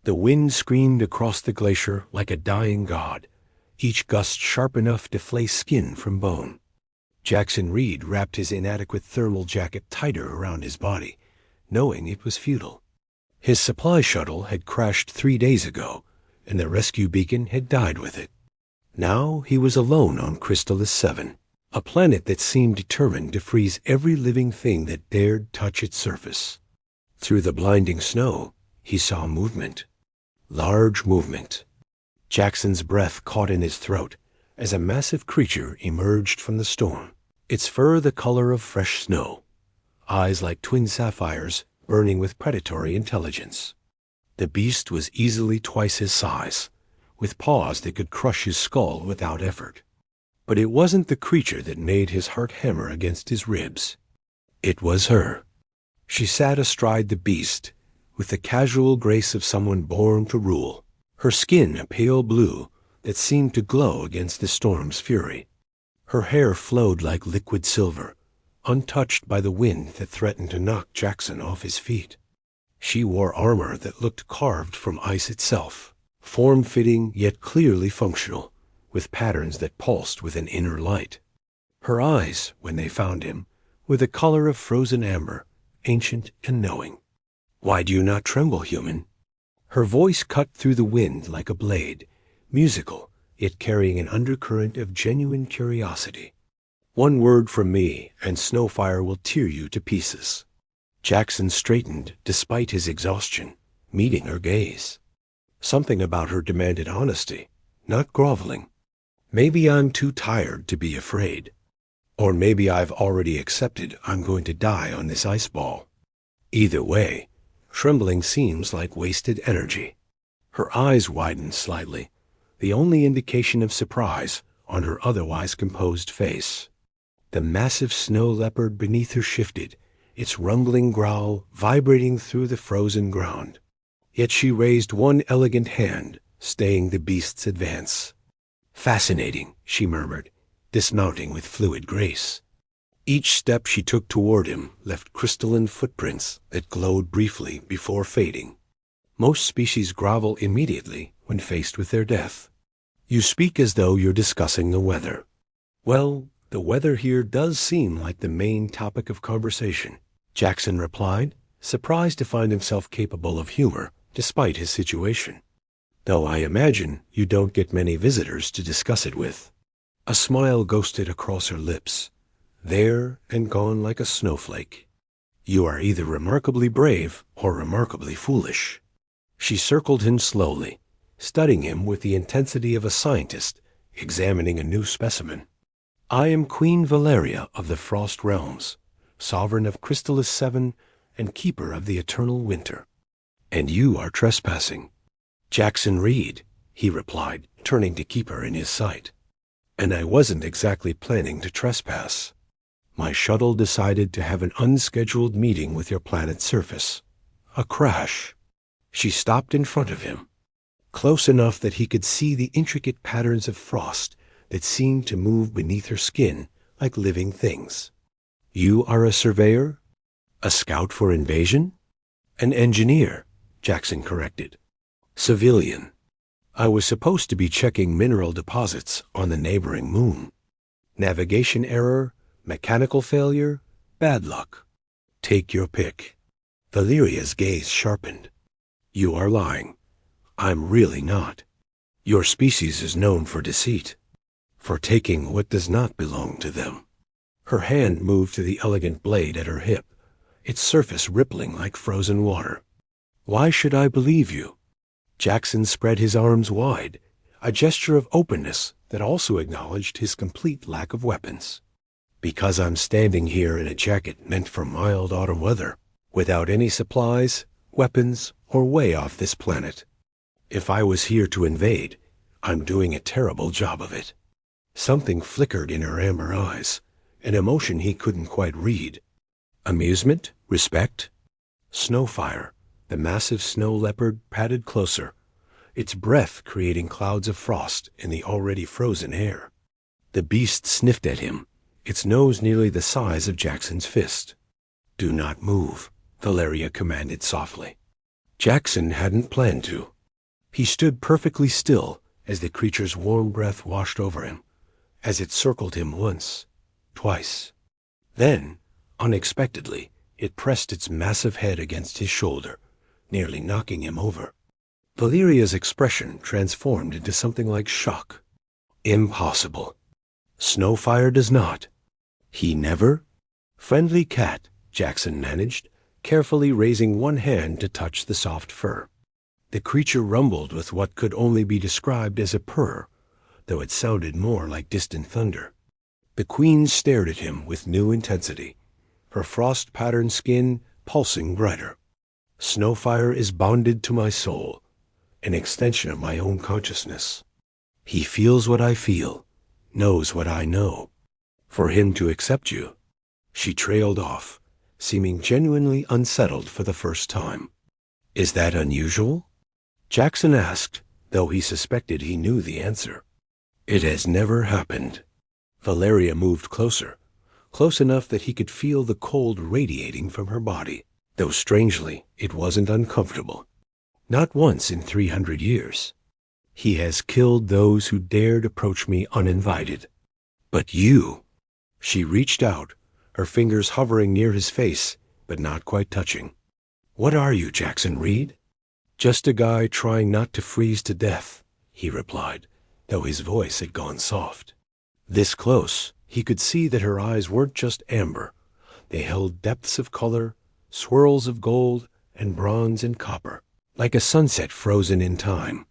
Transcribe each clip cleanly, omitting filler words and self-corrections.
The wind screamed across the glacier like a dying god, each gust sharp enough to flay skin from bone. Jackson Reed wrapped his inadequate thermal jacket tighter around his body, knowing it was futile. His supply shuttle had crashed 3 days ago, and the rescue beacon had died with it. Now he was alone on Crystalis 7, a planet that seemed determined to freeze every living thing that dared touch its surface. Through the blinding snow, he saw movement. Large movement. Jackson's breath caught in his throat as a massive creature emerged from the storm, its fur the color of fresh snow, eyes like twin sapphires burning with predatory intelligence. The beast was easily twice his size, with paws that could crush his skull without effort. But it wasn't the creature that made his heart hammer against his ribs. It was her. She sat astride the beast, with the casual grace of someone born to rule, her skin a pale blue that seemed to glow against the storm's fury. Her hair flowed like liquid silver, untouched by the wind that threatened to knock Jackson off his feet. She wore armor that looked carved from ice itself, form-fitting yet clearly functional, with patterns that pulsed with an inner light. Her eyes, when they found him, were the color of frozen amber, ancient and knowing. "Why do you not tremble, human?" Her voice cut through the wind like a blade, musical, yet carrying an undercurrent of genuine curiosity. "One word from me, and Snowfire will tear you to pieces." Jackson straightened despite his exhaustion, meeting her gaze. Something about her demanded honesty, not groveling. "Maybe I'm too tired to be afraid. Or maybe I've already accepted I'm going to die on this ice ball. Either way, trembling seems like wasted energy." Her eyes widened slightly, the only indication of surprise on her otherwise composed face. The massive snow leopard beneath her shifted, its rumbling growl vibrating through the frozen ground. Yet she raised one elegant hand, staying the beast's advance. "Fascinating," she murmured, dismounting with fluid grace. Each step she took toward him left crystalline footprints that glowed briefly before fading. Most species grovel immediately when faced with their death. "You speak as though you're discussing the weather." "Well, the weather here does seem like the main topic of conversation," Jackson replied, surprised to find himself capable of humor despite his situation. "Though I imagine you don't get many visitors to discuss it with." A smile ghosted across her lips, there and gone like a snowflake. "You are either remarkably brave or remarkably foolish." She circled him slowly, studying him with the intensity of a scientist examining a new specimen. "I am Queen Valeria of the Frost Realms, sovereign of Crystalis 7 and keeper of the eternal winter. And you are trespassing." "Jackson Reed," he replied, turning to keep her in his sight. "And I wasn't exactly planning to trespass. My shuttle decided to have an unscheduled meeting with your planet's surface. A crash." She stopped in front of him, close enough that he could see the intricate patterns of frost that seemed to move beneath her skin like living things. "You are a surveyor? A scout for invasion?" "An engineer," Jackson corrected. "Civilian. I was supposed to be checking mineral deposits on the neighboring moon. Navigation error, mechanical failure, bad luck. Take your pick." Valeria's gaze sharpened. "You are lying. I'm really not. Your species is known for deceit, for taking what does not belong to them." Her hand moved to the elegant blade at her hip, its surface rippling like frozen water. "Why should I believe you?" Jackson spread his arms wide, a gesture of openness that also acknowledged his complete lack of weapons. "Because I'm standing here in a jacket meant for mild autumn weather, without any supplies, weapons, or way off this planet. If I was here to invade, I'm doing a terrible job of it." Something flickered in her amber eyes, an emotion he couldn't quite read. Amusement? Respect? Snowfire, the massive snow leopard, padded closer, its breath creating clouds of frost in the already frozen air. The beast sniffed at him, its nose nearly the size of Jackson's fist. "Do not move," Valeria commanded softly. Jackson hadn't planned to. He stood perfectly still as the creature's warm breath washed over him, as it circled him once, twice. Then, unexpectedly, it pressed its massive head against his shoulder, nearly knocking him over. Valeria's expression transformed into something like shock. Impossible. Snowfire does not. He never? Friendly cat, Jackson managed, carefully raising one hand to touch the soft fur. The creature rumbled with what could only be described as a purr, though it sounded more like distant thunder. The queen stared at him with new intensity, her frost-patterned skin pulsing brighter. Snowfire is bonded to my soul, an extension of my own consciousness. He feels what I feel, knows what I know. For him to accept you. She trailed off, seeming genuinely unsettled for the first time. Is that unusual? Jackson asked, though he suspected he knew the answer. It has never happened. Valeria moved closer, close enough that he could feel the cold radiating from her body, though strangely it wasn't uncomfortable. Not once in 300 years. He has killed those who dared approach me uninvited. But you... She reached out, her fingers hovering near his face, but not quite touching. What are you, Jackson Reed? Just a guy trying not to freeze to death, he replied, though his voice had gone soft. This close, he could see that her eyes weren't just amber. They held depths of color, swirls of gold and bronze and copper, like a sunset frozen in time.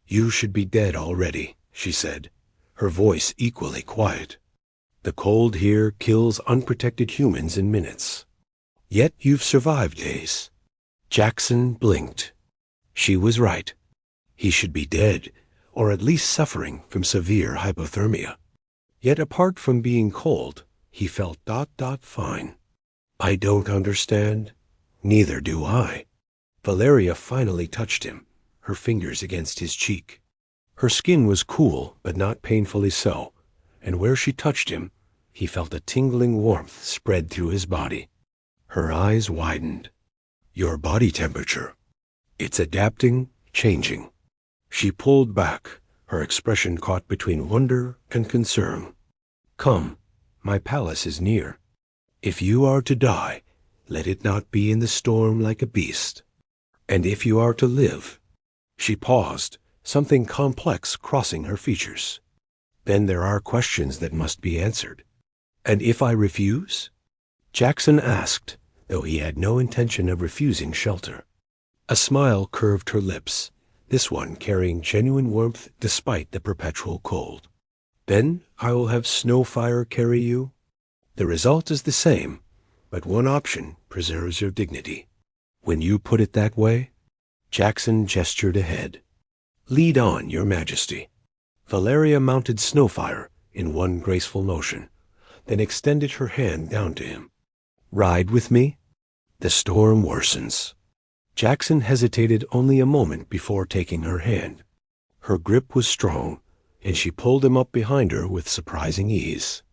You should be dead already, she said, her voice equally quiet. The cold here kills unprotected humans in minutes. Yet you've survived days. Jackson blinked. She was right. He should be dead, or at least suffering from severe hypothermia. Yet apart from being cold, he felt fine. I don't understand. Neither do I. Valeria finally touched him, her fingers against his cheek. Her skin was cool, but not painfully so, and where she touched him, he felt a tingling warmth spread through his body. Her eyes widened. Your body temperature. It's adapting, changing. She pulled back, her expression caught between wonder and concern. Come, my palace is near. If you are to die, let it not be in the storm like a beast. And if you are to live... She paused, something complex crossing her features. Then there are questions that must be answered. And if I refuse? Jackson asked, though he had no intention of refusing shelter. A smile curved her lips, this one carrying genuine warmth despite the perpetual cold. Then I will have Snowfire carry you. The result is the same, but one option preserves your dignity. When you put it that way, Jackson gestured ahead. Lead on, your majesty. Valeria mounted Snowfire in one graceful motion, then extended her hand down to him. Ride with me? The storm worsens. Jackson hesitated only a moment before taking her hand. Her grip was strong, and she pulled him up behind her with surprising ease.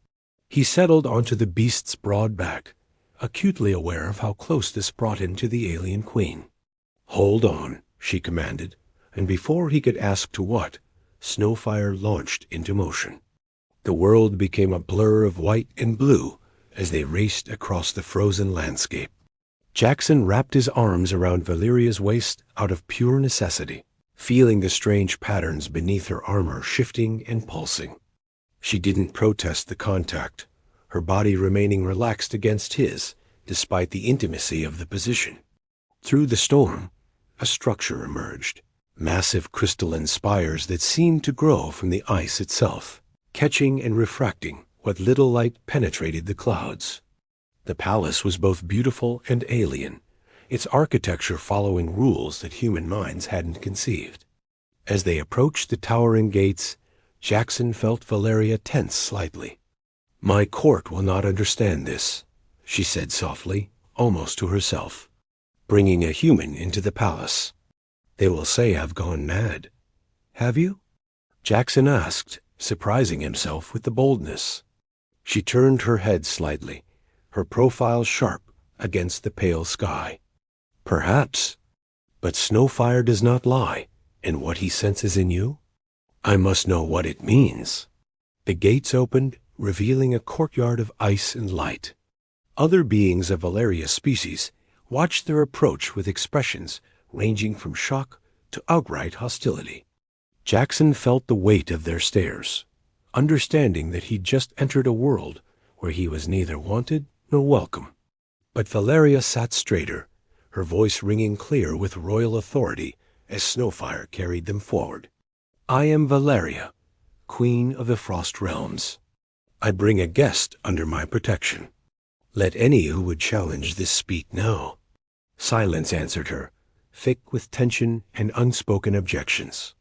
He settled onto the beast's broad back, acutely aware of how close this brought him to the alien queen. Hold on, she commanded, and before he could ask to what, Snowfire launched into motion. The world became a blur of white and blue as they raced across the frozen landscape. Jackson wrapped his arms around Valeria's waist out of pure necessity, feeling the strange patterns beneath her armor shifting and pulsing. She didn't protest the contact, her body remaining relaxed against his, despite the intimacy of the position. Through the storm, a structure emerged, massive crystalline spires that seemed to grow from the ice itself, catching and refracting what little light penetrated the clouds. The palace was both beautiful and alien, its architecture following rules that human minds hadn't conceived. As they approached the towering gates, Jackson felt Valeria tense slightly. My court will not understand this, she said softly, almost to herself. Bringing a human into the palace. They will say I've gone mad. Have you? Jackson asked, surprising himself with the boldness. She turned her head slightly, her profile sharp against the pale sky. Perhaps. But Snowfire does not lie, And what he senses in you? I must know what it means. The gates opened, revealing a courtyard of ice and light. Other beings of Valeria's species watched their approach with expressions ranging from shock to outright hostility. Jackson felt the weight of their stares, understanding that he'd just entered a world where he was neither wanted nor welcome. But Valeria sat straighter, her voice ringing clear with royal authority as Snowfire carried them forward. I am Valeria, Queen of the Frost Realms. I bring a guest under my protection. Let any who would challenge this speak now. Silence answered her, thick with tension and unspoken objections.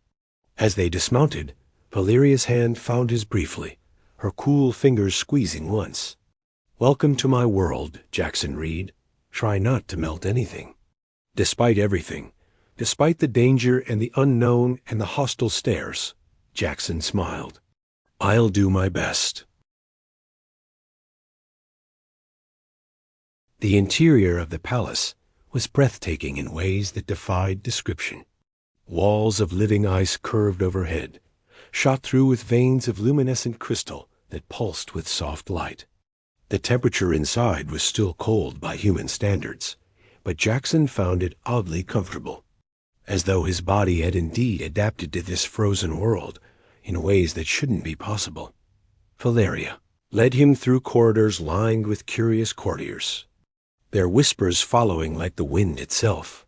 As they dismounted, Valeria's hand found his briefly, her cool fingers squeezing once. Welcome to my world, Jackson Reed. Try not to melt anything. Despite everything, despite the danger and the unknown and the hostile stares, Jackson smiled. I'll do my best. The interior of the palace was breathtaking in ways that defied description. Walls of living ice curved overhead, shot through with veins of luminescent crystal that pulsed with soft light. The temperature inside was still cold by human standards, but Jackson found it oddly comfortable, as though his body had indeed adapted to this frozen world in ways that shouldn't be possible. Valeria led him through corridors lined with curious courtiers, their whispers following like the wind itself.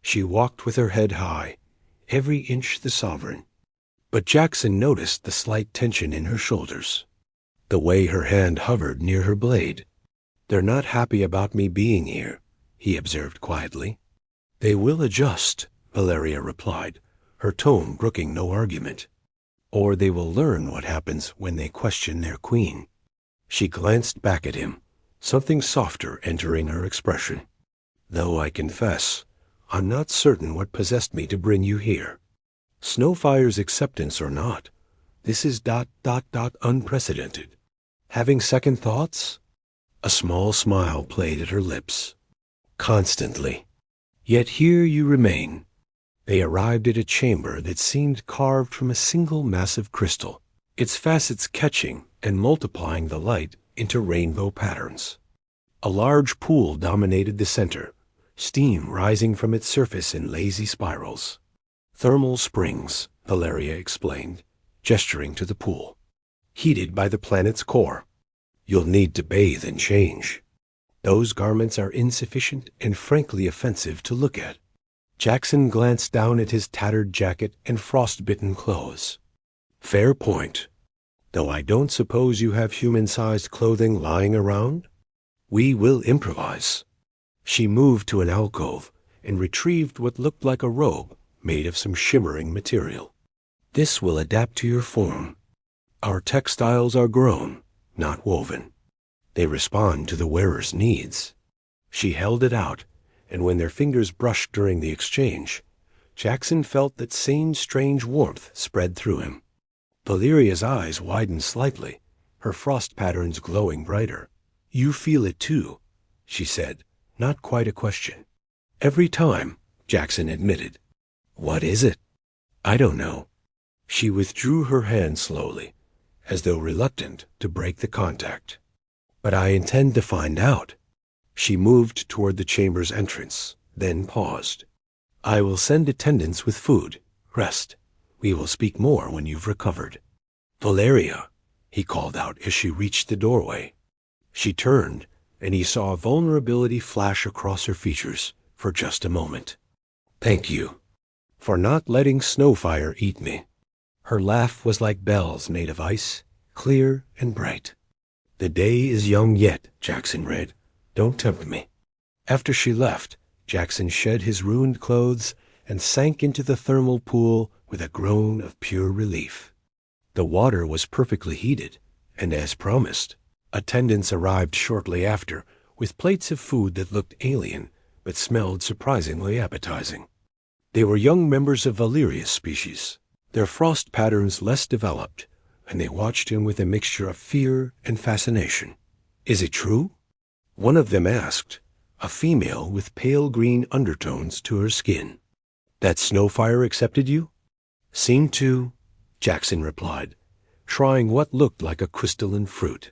She walked with her head high, every inch the sovereign. But Jackson noticed the slight tension in her shoulders, the way her hand hovered near her blade. They're not happy about me being here, he observed quietly. They will adjust, Valeria replied, her tone brooking no argument. Or they will learn what happens when they question their queen. She glanced back at him, something softer entering her expression. Though I confess, I'm not certain what possessed me to bring you here. Snowfire's acceptance or not, this is unprecedented. Having second thoughts? A small smile played at her lips. Constantly. Yet here you remain. They arrived at a chamber that seemed carved from a single massive crystal, its facets catching and multiplying the light into rainbow patterns. A large pool dominated the center, steam rising from its surface in lazy spirals. Thermal springs, Valeria explained, gesturing to the pool. Heated by the planet's core. You'll need to bathe and change. Those garments are insufficient and frankly offensive to look at. Jackson glanced down at his tattered jacket and frostbitten clothes. Fair point. Though I don't suppose you have human-sized clothing lying around? We will improvise. She moved to an alcove and retrieved what looked like a robe made of some shimmering material. This will adapt to your form. Our textiles are grown, not woven. They respond to the wearer's needs. She held it out, and when their fingers brushed during the exchange, Jackson felt that same strange warmth spread through him. Valeria's eyes widened slightly, her frost patterns glowing brighter. You feel it too, she said, not quite a question. Every time, Jackson admitted. What is it? I don't know. She withdrew her hand slowly, as though reluctant to break the contact. But I intend to find out. She moved toward the chamber's entrance, then paused. I will send attendants with food. Rest. We will speak more when you've recovered. Valeria, he called out as she reached the doorway. She turned, and he saw vulnerability flash across her features for just a moment. Thank you for not letting Snowfire eat me. Her laugh was like bells made of ice, clear and bright. The day is young yet, Jackson read. Don't tempt me. After she left, Jackson shed his ruined clothes and sank into the thermal pool with a groan of pure relief. The water was perfectly heated, and as promised, attendants arrived shortly after with plates of food that looked alien but smelled surprisingly appetizing. They were young members of Valeria's species, their frost patterns less developed, and they watched him with a mixture of fear and fascination. Is it true? One of them asked, a female with pale green undertones to her skin. That Snowfire accepted you? Seemed to, Jackson replied, trying what looked like a crystalline fruit.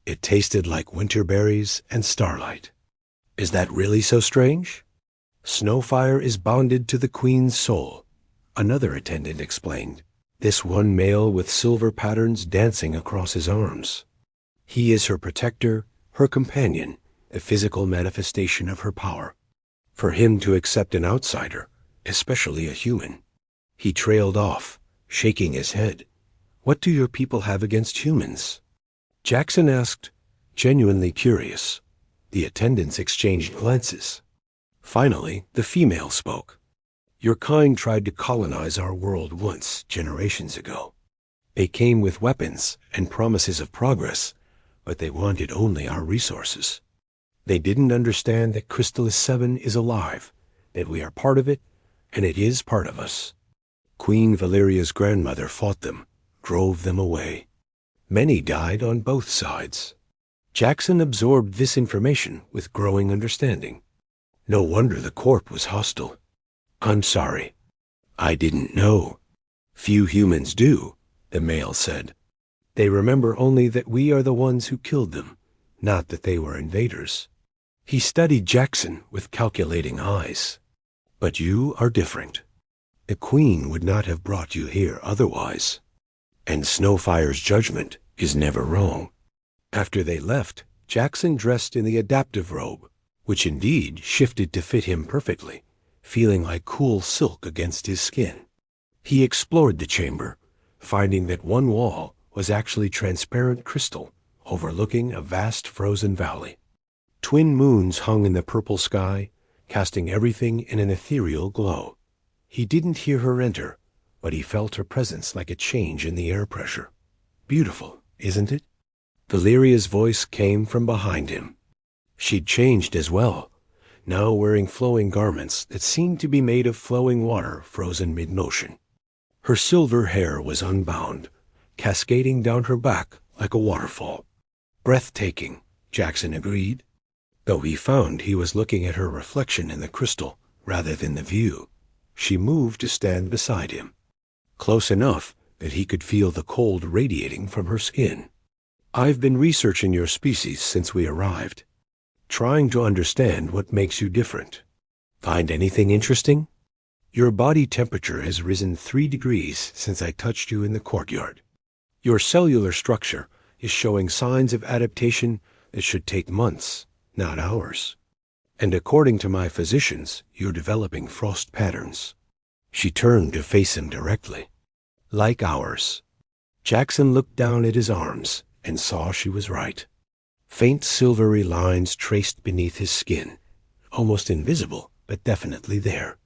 It tasted like winter berries and starlight. Is that really so strange? Snowfire is bonded to the queen's soul, another attendant explained. This one male with silver patterns dancing across his arms. He is her protector, her companion, a physical manifestation of her power. For him to accept an outsider, especially a human. He trailed off, shaking his head. What do your people have against humans? Jackson asked, genuinely curious. The attendants exchanged glances. Finally, the female spoke. Your kind tried to colonize our world once, generations ago. They came with weapons and promises of progress, but they wanted only our resources. They didn't understand that Chrysalis 7 is alive, that we are part of it, and it is part of us. Queen Valeria's grandmother fought them, drove them away. Many died on both sides. Jackson absorbed this information with growing understanding. No wonder the corp was hostile. I'm sorry. I didn't know. Few humans do, the male said. They remember only that we are the ones who killed them, not that they were invaders. He studied Jackson with calculating eyes. But you are different. The queen would not have brought you here otherwise. And Snowfire's judgment is never wrong. After they left, Jackson dressed in the adaptive robe, which indeed shifted to fit him perfectly, feeling like cool silk against his skin. He explored the chamber, finding that one wall was actually transparent crystal, overlooking a vast frozen valley. Twin moons hung in the purple sky, casting everything in an ethereal glow. He didn't hear her enter, but he felt her presence like a change in the air pressure. Beautiful, isn't it? Valeria's voice came from behind him. She'd changed as well, now wearing flowing garments that seemed to be made of flowing water frozen mid-motion. Her silver hair was unbound, cascading down her back like a waterfall. Breathtaking, Jackson agreed, though he found he was looking at her reflection in the crystal rather than the view. She moved to stand beside him, close enough that he could feel the cold radiating from her skin. I've been researching your species since we arrived, trying to understand what makes you different. Find anything interesting? Your body temperature has risen 3 degrees since I touched you in the courtyard. Your cellular structure is showing signs of adaptation that should take months, not hours. And according to my physicians, you're developing frost patterns. She turned to face him directly. Like ours. Jackson looked down at his arms and saw she was right. Faint silvery lines traced beneath his skin, almost invisible, but definitely there.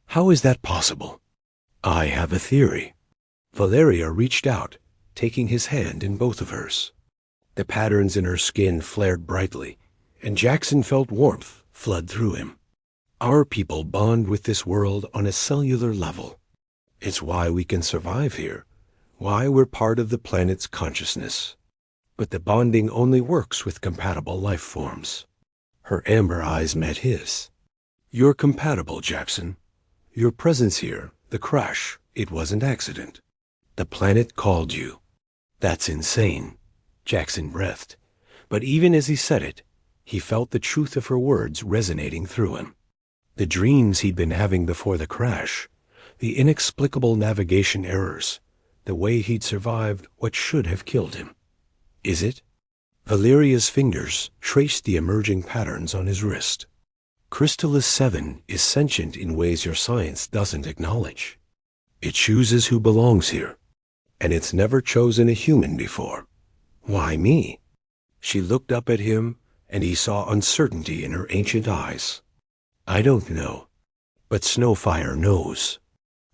How is that possible? I have a theory. Valeria reached out, taking his hand in both of hers. The patterns in her skin flared brightly, and Jackson felt warmth flood through him. Our people bond with this world on a cellular level. It's why we can survive here, why we're part of the planet's consciousness. But the bonding only works with compatible life forms. Her amber eyes met his. You're compatible, Jackson. Your presence here, the crash, it wasn't accident. The planet called you. That's insane, Jackson breathed. But even as he said it, he felt the truth of her words resonating through him. The dreams he'd been having before the crash, the inexplicable navigation errors, the way he'd survived what should have killed him. Is it? Valeria's fingers traced the emerging patterns on his wrist. Chrysalis 7 is sentient in ways your science doesn't acknowledge. It chooses who belongs here, and it's never chosen a human before. Why me? She looked up at him, and he saw uncertainty in her ancient eyes. I don't know, but Snowfire knows.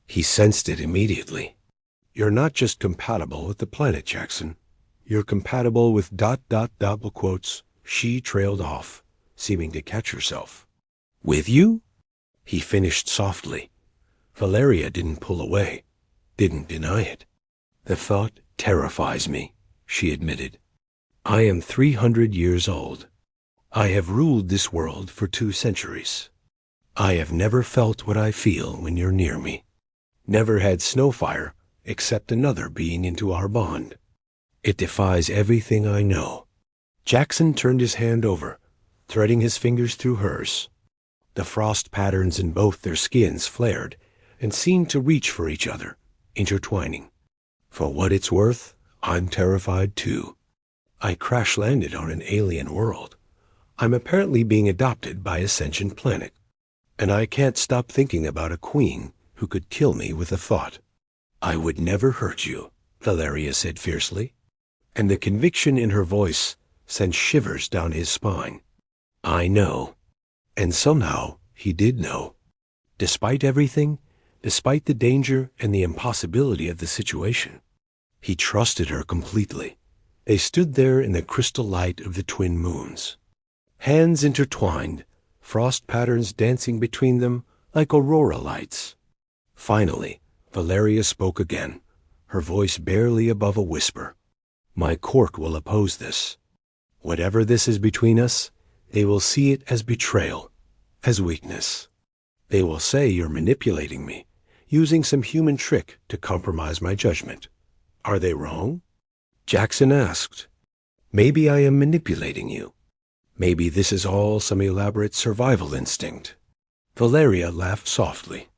He sensed it immediately. You're not just compatible with the planet, Jackson. You're compatible with ... double quotes. She trailed off, seeming to catch herself. With you? He finished softly. Valeria didn't pull away, didn't deny it. The thought terrifies me, she admitted. I am 300 years old. I have ruled this world for 2 centuries. I have never felt what I feel when you're near me. Never had Snowfire, except another being into our bond. It defies everything I know. Jackson turned his hand over, threading his fingers through hers. The frost patterns in both their skins flared and seemed to reach for each other, intertwining. For what it's worth, I'm terrified too. I crash-landed on an alien world. I'm apparently being adopted by a sentient planet. And I can't stop thinking about a queen who could kill me with a thought. I would never hurt you, Valeria said fiercely, and the conviction in her voice sent shivers down his spine. I know. And somehow he did know. Despite everything, despite the danger and the impossibility of the situation, he trusted her completely. They stood there in the crystal light of the twin moons. Hands intertwined, frost patterns dancing between them like aurora lights. Finally, Valeria spoke again, her voice barely above a whisper. My court will oppose this. Whatever this is between us, they will see it as betrayal, as weakness. They will say you're manipulating me, using some human trick to compromise my judgment. Are they wrong? Jackson asked. Maybe I am manipulating you. Maybe this is all some elaborate survival instinct. Valeria laughed softly.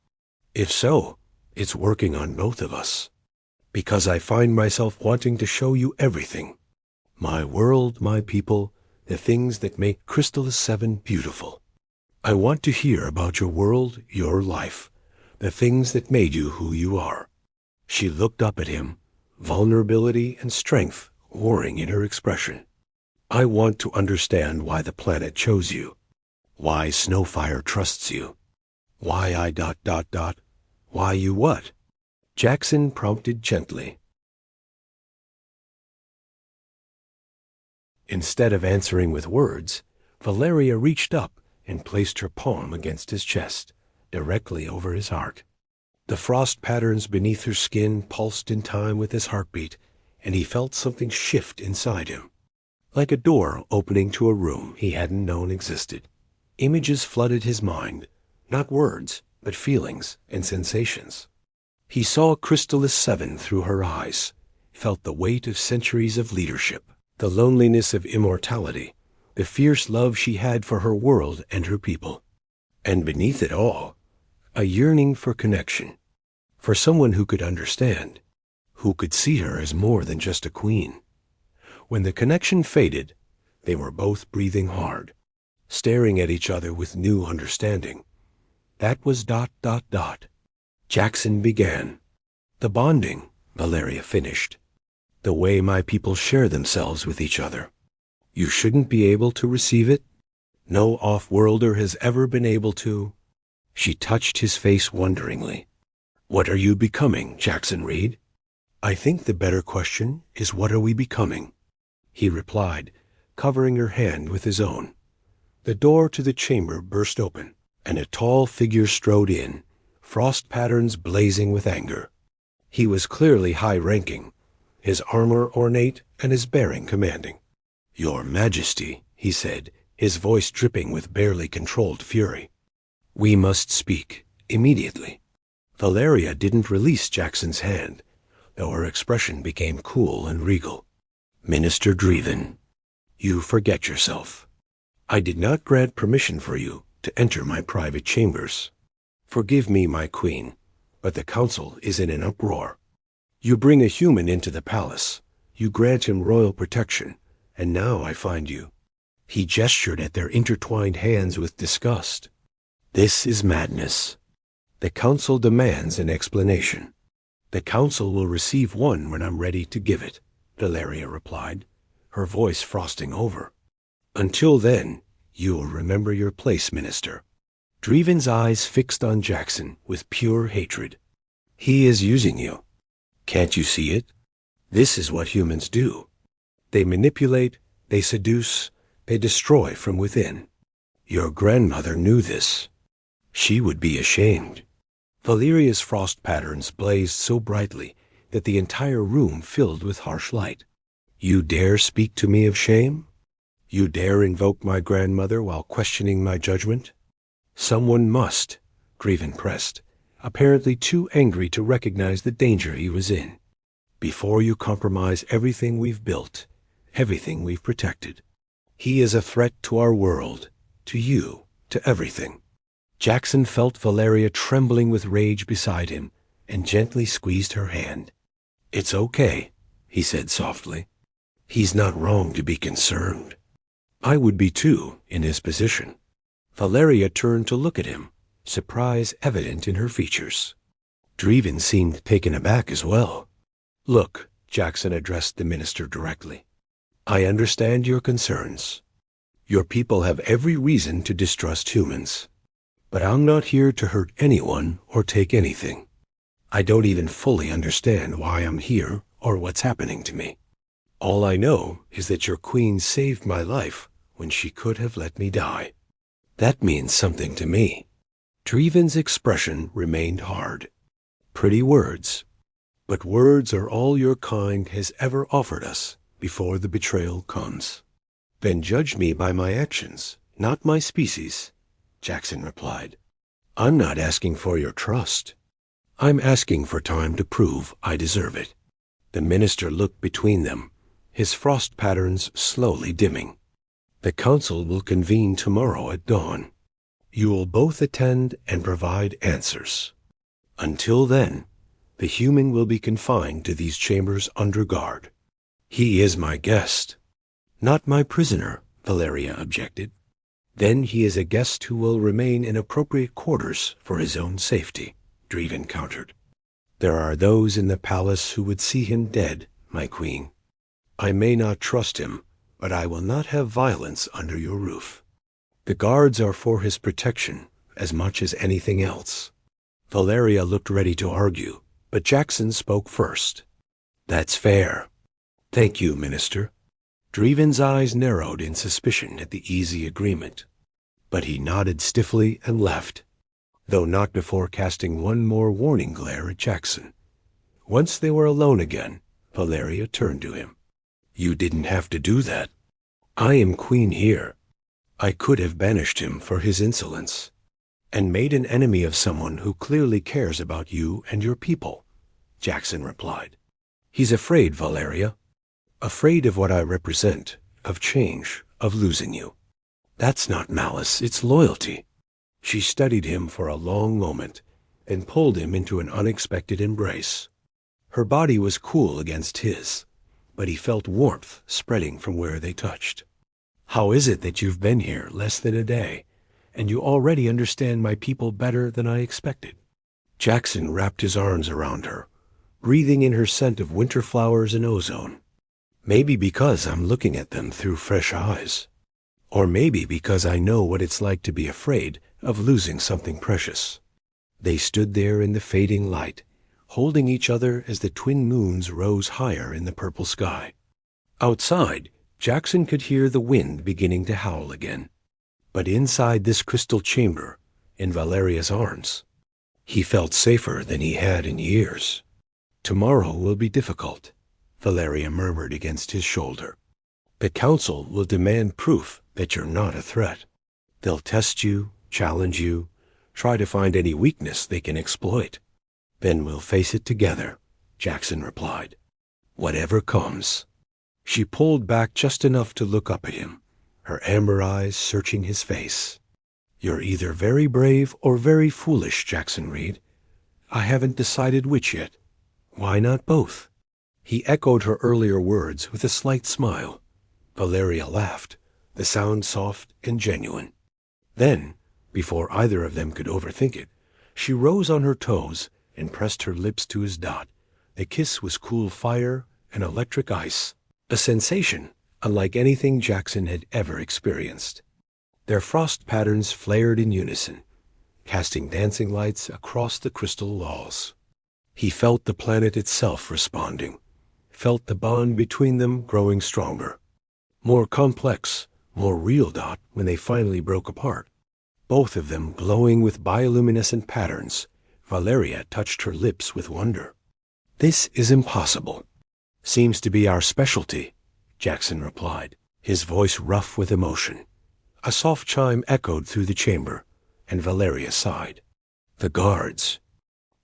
If so, it's working on both of us. Because I find myself wanting to show you everything. My world, my people, the things that make Crystallis 7 beautiful. I want to hear about your world, your life, the things that made you who you are. She looked up at him, vulnerability and strength warring in her expression. I want to understand why the planet chose you, why Snowfire trusts you, why why you what? Jackson prompted gently. Instead of answering with words, Valeria reached up and placed her palm against his chest, directly over his heart. The frost patterns beneath her skin pulsed in time with his heartbeat, and he felt something shift inside him. Like a door opening to a room he hadn't known existed. Images flooded his mind, not words, but feelings and sensations. He saw Crystallis 7 through her eyes, felt the weight of centuries of leadership, the loneliness of immortality, the fierce love she had for her world and her people. And beneath it all, a yearning for connection, for someone who could understand, who could see her as more than just a queen. When the connection faded, they were both breathing hard, staring at each other with new understanding. That was ... Jackson began. The bonding, Valeria finished. The way my people share themselves with each other. You shouldn't be able to receive it. No off-worlder has ever been able to. She touched his face wonderingly. What are you becoming, Jackson Reed? I think the better question is what are we becoming? He replied, covering her hand with his own. The door to the chamber burst open, and a tall figure strode in, frost patterns blazing with anger. He was clearly high-ranking, his armor ornate and his bearing commanding. Your Majesty, he said, his voice dripping with barely controlled fury. We must speak, immediately. Valeria didn't release Jackson's hand, though her expression became cool and regal. Minister Dreven, you forget yourself. I did not grant permission for you to enter my private chambers. Forgive me, my queen, but the council is in an uproar. You bring a human into the palace, you grant him royal protection, and now I find you. He gestured at their intertwined hands with disgust. This is madness. The council demands an explanation. The council will receive one when I'm ready to give it, Valeria replied, her voice frosting over. Until then, you'll remember your place, Minister. Dreven's eyes fixed on Jackson with pure hatred. He is using you. Can't you see it? This is what humans do. They manipulate, they seduce, they destroy from within. Your grandmother knew this. She would be ashamed. Valeria's frost patterns blazed so brightly that the entire room filled with harsh light. You dare speak to me of shame? You dare invoke my grandmother while questioning my judgment? Someone must, Grievin pressed, apparently too angry to recognize the danger he was in. Before you compromise everything we've built, everything we've protected. He is a threat to our world, to you, to everything. Jackson felt Valeria trembling with rage beside him and gently squeezed her hand. It's okay, he said softly. He's not wrong to be concerned. I would be too, in his position. Valeria turned to look at him, surprise evident in her features. Grievin seemed taken aback as well. Look, Jackson addressed the minister directly. I understand your concerns. Your people have every reason to distrust humans. But I'm not here to hurt anyone or take anything. I don't even fully understand why I'm here or what's happening to me. All I know is that your queen saved my life when she could have let me die. That means something to me. Grievin's expression remained hard. Pretty words. But words are all your kind has ever offered us before the betrayal comes. Then judge me by my actions, not my species, Jackson replied. I'm not asking for your trust. I'm asking for time to prove I deserve it. The minister looked between them, his frost patterns slowly dimming. The council will convene tomorrow at dawn. You will both attend and provide answers. Until then, the human will be confined to these chambers under guard. He is my guest. Not my prisoner, Valeria objected. Then he is a guest who will remain in appropriate quarters for his own safety, Grievin countered. There are those in the palace who would see him dead, my queen. I may not trust him, but I will not have violence under your roof. The guards are for his protection as much as anything else. Valeria looked ready to argue, but Jackson spoke first. That's fair. Thank you, Minister. Grievin's eyes narrowed in suspicion at the easy agreement, but he nodded stiffly and left, though not before casting one more warning glare at Jackson. Once they were alone again, Valeria turned to him. You didn't have to do that. I am queen here. I could have banished him for his insolence, and made an enemy of someone who clearly cares about you and your people, Jackson replied. He's afraid, Valeria. Afraid of what I represent, of change, of losing you. That's not malice, it's loyalty. She studied him for a long moment and pulled him into an unexpected embrace. Her body was cool against his, but he felt warmth spreading from where they touched. How is it that you've been here less than a day, and you already understand my people better than I expected? Jackson wrapped his arms around her, breathing in her scent of winter flowers and ozone. Maybe because I'm looking at them through fresh eyes. Or maybe because I know what it's like to be afraid of losing something precious. They stood there in the fading light, holding each other as the twin moons rose higher in the purple sky. Outside, Jackson could hear the wind beginning to howl again. But inside this crystal chamber, in Valeria's arms, he felt safer than he had in years. Tomorrow will be difficult, Valeria murmured against his shoulder. The council will demand proof that you're not a threat. They'll test you, challenge you, try to find any weakness they can exploit. Then we'll face it together, Jackson replied. Whatever comes. She pulled back just enough to look up at him, her amber eyes searching his face. You're either very brave or very foolish, Jackson Reed. I haven't decided which yet. Why not both? He echoed her earlier words with a slight smile. Valeria laughed, the sound soft and genuine. Then, before either of them could overthink it, she rose on her toes and pressed her lips to his dot. The kiss was cool fire and electric ice, a sensation unlike anything Jackson had ever experienced. Their frost patterns flared in unison, casting dancing lights across the crystal walls. He felt the planet itself responding, felt the bond between them growing stronger. More complex, more real dot when they finally broke apart. Both of them glowing with bioluminescent patterns. Valeria touched her lips with wonder. This is impossible. Seems to be our specialty, Jackson replied, his voice rough with emotion. A soft chime echoed through the chamber, and Valeria sighed. The guards.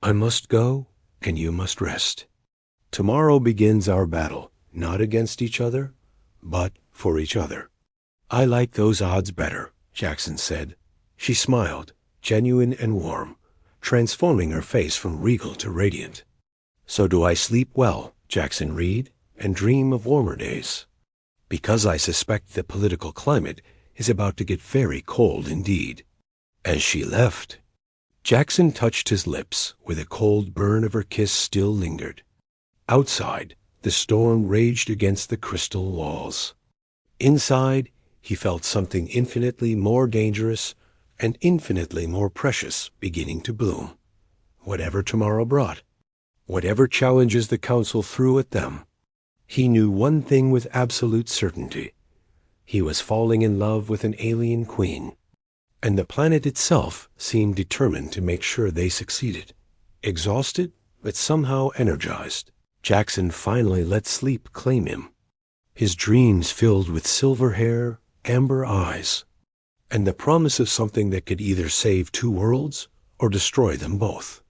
I must go, and you must rest. Tomorrow begins our battle, not against each other, but for each other. I like those odds better, Jackson said. She smiled, genuine and warm, transforming her face from regal to radiant. So do I sleep well, Jackson Reed, and dream of warmer days? Because I suspect the political climate is about to get very cold indeed. As she left, Jackson touched his lips where the cold burn of her kiss still lingered. Outside, the storm raged against the crystal walls. Inside, he felt something infinitely more dangerous and infinitely more precious beginning to bloom. Whatever tomorrow brought, whatever challenges the council threw at them, he knew one thing with absolute certainty. He was falling in love with an alien queen, and the planet itself seemed determined to make sure they succeeded. Exhausted, but somehow energized, Jackson finally let sleep claim him. His dreams filled with silver hair, amber eyes, and the promise of something that could either save two worlds or destroy them both.